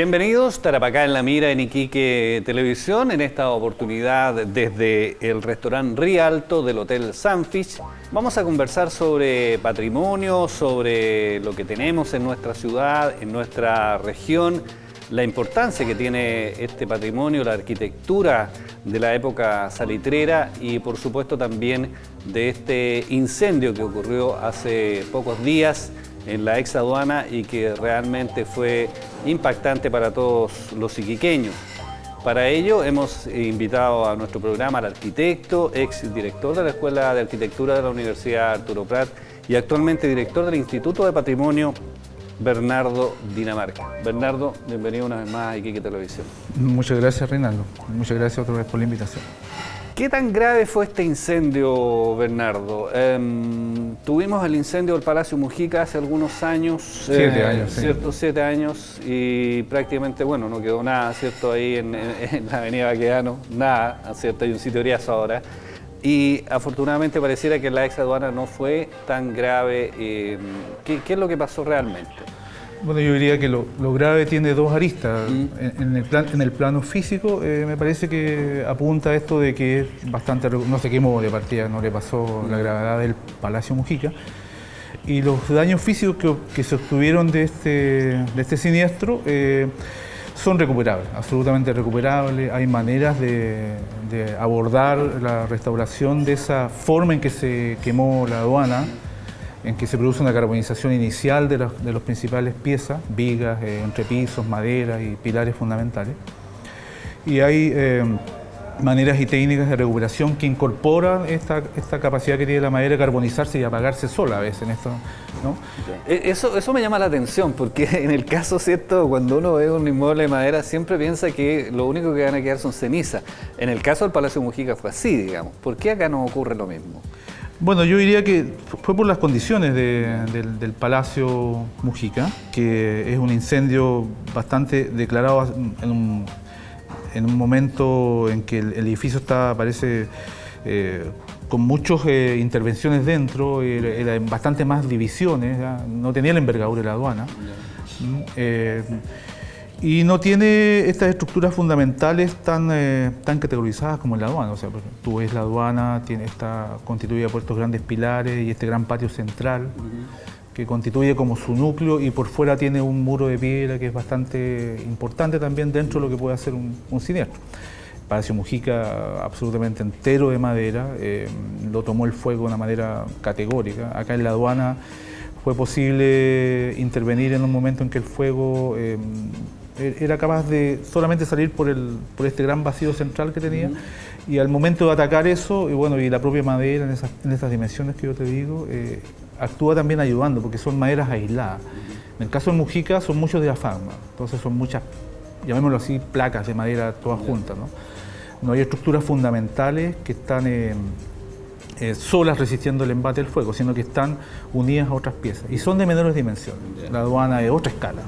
Bienvenidos, Tarapacá en la Mira en Iquique Televisión, en esta oportunidad desde el restaurante Rialto del Hotel Sunfish. Vamos a conversar sobre patrimonio, sobre lo que tenemos en nuestra ciudad, en nuestra región, la importancia que tiene este patrimonio, la arquitectura de la época salitrera y por supuesto también de este incendio que ocurrió hace pocos días en la ex aduana y que realmente fue impactante para todos los iquiqueños. Para ello hemos invitado a nuestro programa al arquitecto, ex director de la Escuela de Arquitectura de la Universidad Arturo Prat y actualmente director del Instituto de Patrimonio, Bernardo Dinamarca. Bernardo, bienvenido una vez más a Iquique Televisión. Muchas gracias, Reinaldo. Muchas gracias otra vez por la invitación. ¿Qué tan grave fue este incendio, Bernardo? Tuvimos el incendio del Palacio Mujica hace algunos años. 7 años, sí. ¿Cierto? 7 años y prácticamente, bueno, no quedó nada, ¿cierto? Ahí en la avenida Baquedano, nada, ¿cierto? Hay un sitio Riazo ahora. Y afortunadamente pareciera que la ex aduana no fue tan grave. ¿Qué es lo que pasó realmente? Bueno, yo diría que lo grave tiene dos aristas. En el plano físico, me parece que apunta a esto de que es bastante, no se quemó de partida, no le pasó la gravedad del Palacio Mujica. Y los daños físicos que se obtuvieron de este siniestro son recuperables, absolutamente recuperables. Hay maneras de abordar la restauración de esa forma en que se quemó la aduana, en que se produce una carbonización inicial de las principales piezas, vigas, entrepisos, maderas y pilares fundamentales. Y hay maneras y técnicas de recuperación que incorporan esta capacidad que tiene la madera de carbonizarse y apagarse sola a veces en esto, ¿no? Eso me llama la atención, porque en el caso, ¿cierto?, cuando uno ve un inmueble de madera siempre piensa que lo único que van a quedar son cenizas. En el caso del Palacio Mujica fue así, digamos. ¿Por qué acá no ocurre lo mismo? Bueno, yo diría que fue por las condiciones del Palacio Mujica, que es un incendio bastante declarado en un momento en que el edificio parece con muchas intervenciones dentro, era bastante más divisiones, ¿ya? No tenía la envergadura de la aduana. Y no tiene estas estructuras fundamentales tan categorizadas como en la aduana. O sea, tú ves la aduana, está constituida por estos grandes pilares y este gran patio central que constituye como su núcleo y por fuera tiene un muro de piedra que es bastante importante también dentro de lo que puede hacer un siniestro. El Palacio Mujica absolutamente entero de madera, lo tomó el fuego de una manera categórica. Acá en la aduana fue posible intervenir en un momento en que el fuego era capaz de solamente salir por este gran vacío central que tenía y al momento de atacar eso, y la propia madera en estas dimensiones que yo te digo, actúa también ayudando porque son maderas aisladas. En el caso de Mujica son muchos diafragmas, entonces son muchas, llamémoslo así, placas de madera todas juntas, ¿no? No hay estructuras fundamentales que están solas resistiendo el embate del fuego, sino que están unidas a otras piezas y son de menores dimensiones. La aduana es otra escala.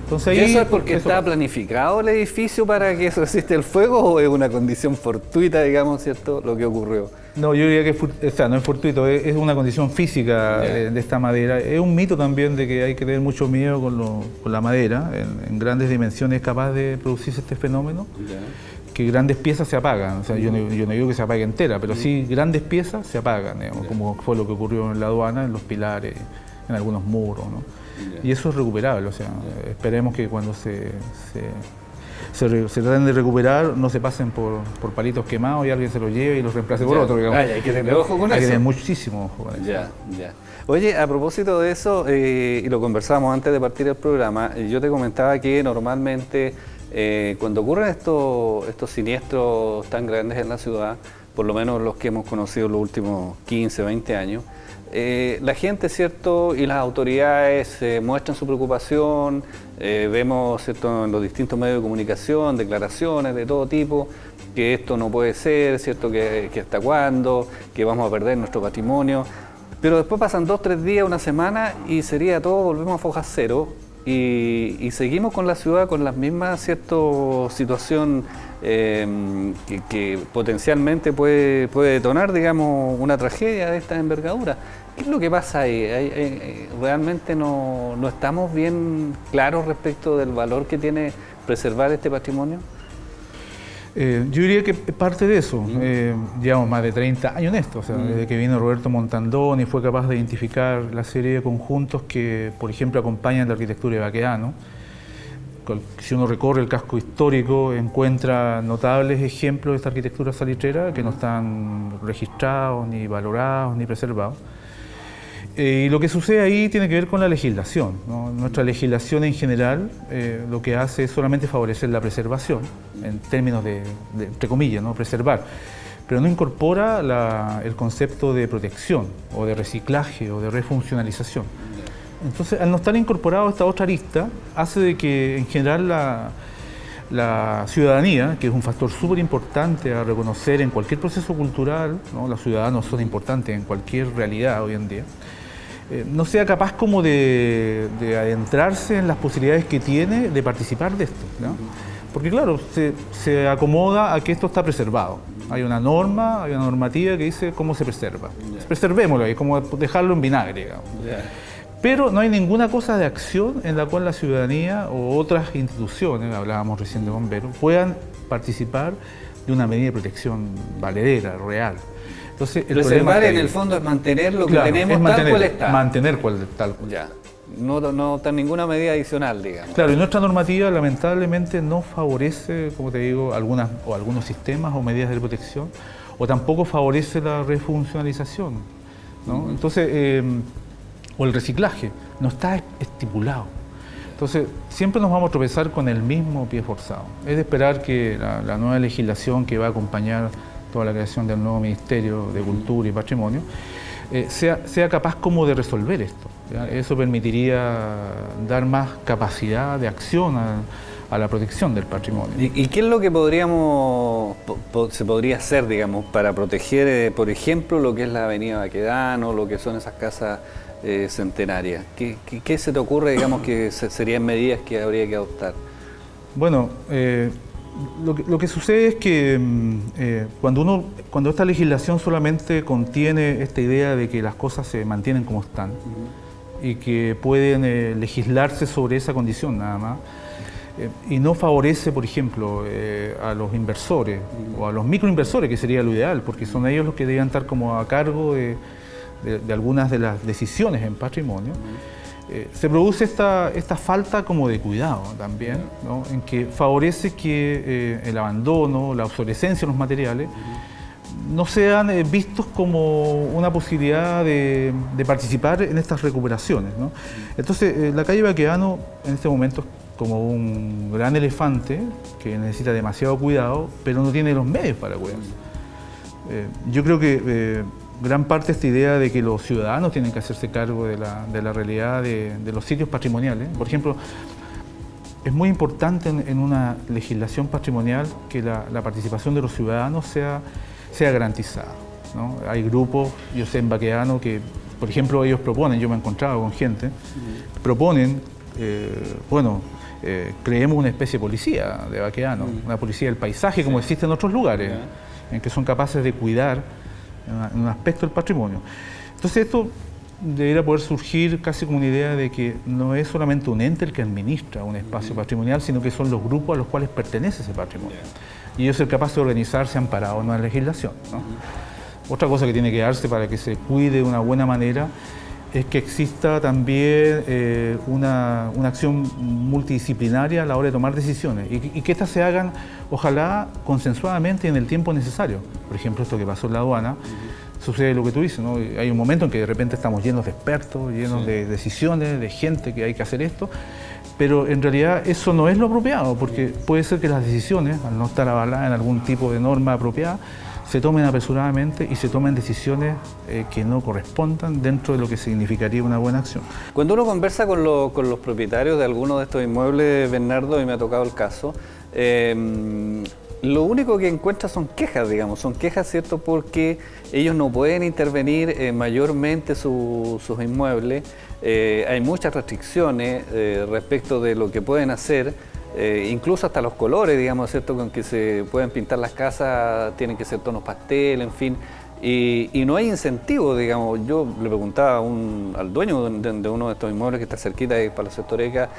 Entonces, ¿Y eso es porque está planificado el edificio para que eso resista el fuego o es una condición fortuita, digamos, ¿cierto?, lo que ocurrió? No, yo diría que no es fortuito, es una condición física de esta madera. Es un mito también de que hay que tener mucho miedo con la madera. En grandes dimensiones es capaz de producirse este fenómeno, que grandes piezas se apagan. O sea, yo no digo que se apague entera, pero sí grandes piezas se apagan, digamos, como fue lo que ocurrió en la aduana, en los pilares, en algunos muros, ¿no? Y eso es recuperable, o sea, esperemos que cuando se traten de recuperar no se pasen por palitos quemados y alguien se los lleve y los reemplace por otro, digamos. Hay que tener ojo con eso. Hay que tener muchísimo ojo con eso. Ya. Oye, a propósito de eso, y lo conversamos antes de partir el programa, yo te comentaba que normalmente cuando ocurren estos siniestros tan grandes en la ciudad, por lo menos los que hemos conocido en los últimos 15, 20 años, la gente, ¿cierto?, y las autoridades muestran su preocupación, vemos, ¿cierto?, en los distintos medios de comunicación, declaraciones de todo tipo, que esto no puede ser, ¿cierto?, que hasta cuándo, que vamos a perder nuestro patrimonio, pero después pasan 2, 3 días, una semana y sería todo, volvemos a foja cero y seguimos con la ciudad con las mismas, ¿cierto?, situación que potencialmente puede detonar, digamos, una tragedia de esta envergadura. ¿Qué es lo que pasa ahí? ¿Realmente no estamos bien claros respecto del valor que tiene preservar este patrimonio? Yo diría que parte de eso. Llevamos más de 30 años en esto, o sea, desde que vino Roberto Montandón y fue capaz de identificar la serie de conjuntos que, por ejemplo, acompañan la arquitectura de Baquedano. Si uno recorre el casco histórico, encuentra notables ejemplos de esta arquitectura salitrera que no están registrados, ni valorados, ni preservados. Y lo que sucede ahí tiene que ver con la legislación, ¿no? Nuestra legislación en general lo que hace es solamente favorecer la preservación, en términos de entre comillas, ¿no? Preservar, pero no incorpora el concepto de protección, o de reciclaje, o de refuncionalización. Entonces, al no estar incorporado esta otra arista, hace de que en general la ciudadanía, que es un factor súper importante a reconocer en cualquier proceso cultural, ¿no? Los ciudadanos son importantes en cualquier realidad hoy en día, no sea capaz como de adentrarse en las posibilidades que tiene de participar de esto, ¿no? Porque claro, se acomoda a que esto está preservado. Hay una norma, hay una normativa que dice cómo se preserva. Preservémoslo, es como dejarlo en vinagre, digamos. Pero no hay ninguna cosa de acción en la cual la ciudadanía o otras instituciones, hablábamos recién de bomberos, puedan participar de una medida de protección valedera, real. Entonces, preservar en el fondo es mantener lo que tenemos tal cual está. Mantener tal cual. Ya. No está ninguna medida adicional, digamos. Claro, y nuestra normativa lamentablemente no favorece, como te digo, algunos sistemas o medidas de protección, o tampoco favorece la refuncionalización, ¿no? Entonces, o el reciclaje, no está estipulado. Entonces, siempre nos vamos a tropezar con el mismo pie forzado. Es de esperar que la nueva legislación que va a acompañar toda la creación del nuevo Ministerio de Cultura y Patrimonio sea capaz como de resolver esto, ¿ya? Eso permitiría dar más capacidad de acción a la protección del patrimonio. ¿Y qué es lo que se podría hacer, digamos, para proteger, por ejemplo, lo que es la Avenida Baquedano, lo que son esas casas centenarias? ¿Qué se te ocurre, digamos, que serían medidas que habría que adoptar? Bueno, lo que sucede es que cuando esta legislación solamente contiene esta idea de que las cosas se mantienen como están y que pueden legislarse sobre esa condición nada más, y no favorece, por ejemplo, a los inversores o a los microinversores, que sería lo ideal, porque son ellos los que deberían estar como a cargo de algunas de las decisiones en patrimonio, se produce esta falta como de cuidado también, ¿no? En que favorece que el abandono, la obsolescencia de los materiales no sean vistos como una posibilidad de participar en estas recuperaciones, ¿no? Entonces, la calle Baquedano en este momento es como un gran elefante que necesita demasiado cuidado, pero no tiene los medios para cuidarse. Yo creo que gran parte de esta idea de que los ciudadanos tienen que hacerse cargo de la realidad de los sitios patrimoniales. Por ejemplo, es muy importante en una legislación patrimonial que la participación de los ciudadanos sea garantizada, ¿no? Hay grupos, yo sé en Baquedano, que, por ejemplo, ellos proponen, yo me he encontrado con gente, proponen, creemos una especie de policía de Baquedano, una policía del paisaje, como existe en otros lugares, en que son capaces de cuidar en un aspecto del patrimonio. Entonces esto debería poder surgir casi como una idea de que no es solamente un ente el que administra un espacio patrimonial, sino que son los grupos a los cuales pertenece ese patrimonio. Y ellos ser capaces de organizarse amparado en una legislación, ¿no? Otra cosa que tiene que darse para que se cuide de una buena manera es que exista también una acción multidisciplinaria a la hora de tomar decisiones y que éstas se hagan, ojalá, consensuadamente en el tiempo necesario. Por ejemplo, esto que pasó en la aduana, sucede lo que tú dices, ¿no? Hay un momento en que de repente estamos llenos de expertos, llenos de decisiones, de gente que hay que hacer esto, pero en realidad eso no es lo apropiado, porque puede ser que las decisiones, al no estar avaladas en algún tipo de norma apropiada, se tomen apresuradamente y se tomen decisiones que no correspondan dentro de lo que significaría una buena acción. Cuando uno conversa con los propietarios de algunos de estos inmuebles, Bernardo, y me ha tocado el caso, lo único que encuentra son quejas, digamos, son quejas, ¿cierto?, porque ellos no pueden intervenir mayormente sus inmuebles, hay muchas restricciones respecto de lo que pueden hacer. Incluso hasta los colores, digamos, ¿cierto?, con que se pueden pintar las casas tienen que ser tonos pastel, en fin. y no hay incentivo, digamos. Yo le preguntaba al dueño de uno de estos inmuebles que está cerquita de Palacio Toreca,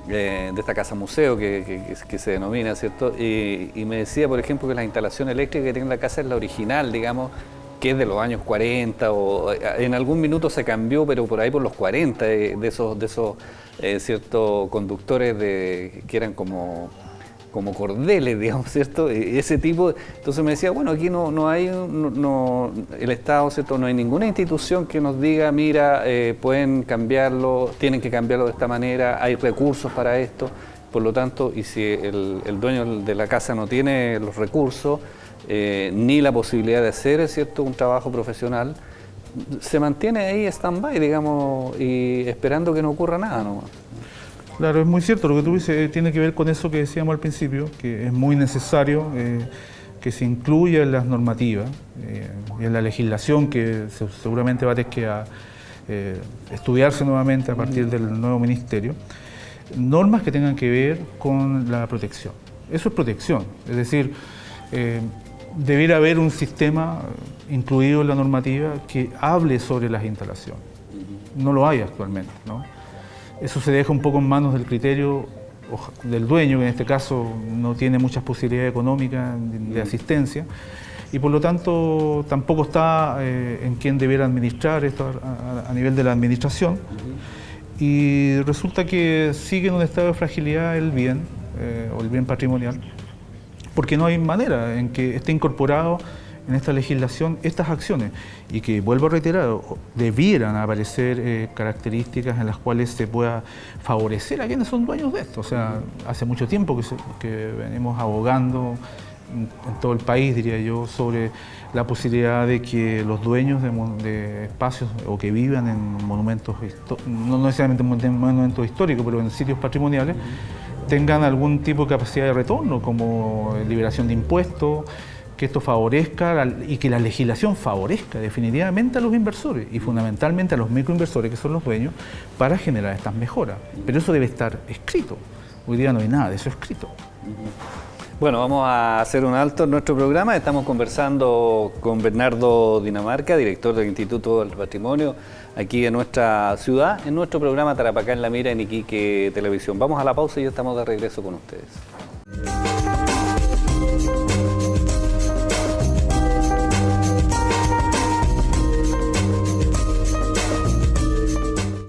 de esta casa museo que se denomina, ¿cierto? Y me decía, por ejemplo, que la instalación eléctrica que tiene la casa es la original, digamos, que es de los años 40, o en algún minuto se cambió, pero por ahí por los 40, de esos ciertos conductores que eran como cordeles, digamos, ¿cierto? Ese tipo. Entonces me decía, bueno, aquí no hay, el Estado, ¿cierto? No hay ninguna institución que nos diga, mira, pueden cambiarlo, tienen que cambiarlo de esta manera, hay recursos para esto. Por lo tanto, y si el dueño de la casa no tiene los recursos, ni la posibilidad de hacer, ¿cierto?, un trabajo profesional, se mantiene ahí stand-by, digamos, y esperando que no ocurra nada nomás. Claro, es muy cierto, lo que tú dices tiene que ver con eso que decíamos al principio, que es muy necesario que se incluya en las normativas y en la legislación que seguramente va a tener que estudiarse nuevamente a partir del nuevo ministerio, normas que tengan que ver con la protección. Eso es protección, es decir, debiera haber un sistema incluido en la normativa que hable sobre las instalaciones. No lo hay actualmente, ¿no? Eso se deja un poco en manos del criterio del dueño, que en este caso no tiene muchas posibilidades económicas de asistencia, y por lo tanto tampoco está en quién debiera administrar esto a nivel de la administración, y resulta que sigue en un estado de fragilidad el bien, o el bien patrimonial, porque no hay manera en que esté incorporado en esta legislación estas acciones, y que, vuelvo a reiterar, debieran aparecer características en las cuales se pueda favorecer a quienes son dueños de esto. O sea, hace mucho tiempo que venimos abogando en todo el país, diría yo, sobre la posibilidad de que los dueños de espacios o que vivan en monumentos, no necesariamente en monumentos históricos, pero en sitios patrimoniales, tengan algún tipo de capacidad de retorno, como liberación de impuestos, que esto favorezca y que la legislación favorezca definitivamente a los inversores y fundamentalmente a los microinversores, que son los dueños, para generar estas mejoras. Pero eso debe estar escrito. Hoy día no hay nada de eso escrito. Bueno, vamos a hacer un alto en nuestro programa. Estamos conversando con Bernardo Dinamarca, director del Instituto del Patrimonio, aquí en nuestra ciudad, en nuestro programa Tarapacá en la Mira en Iquique Televisión. Vamos a la pausa y ya estamos de regreso con ustedes.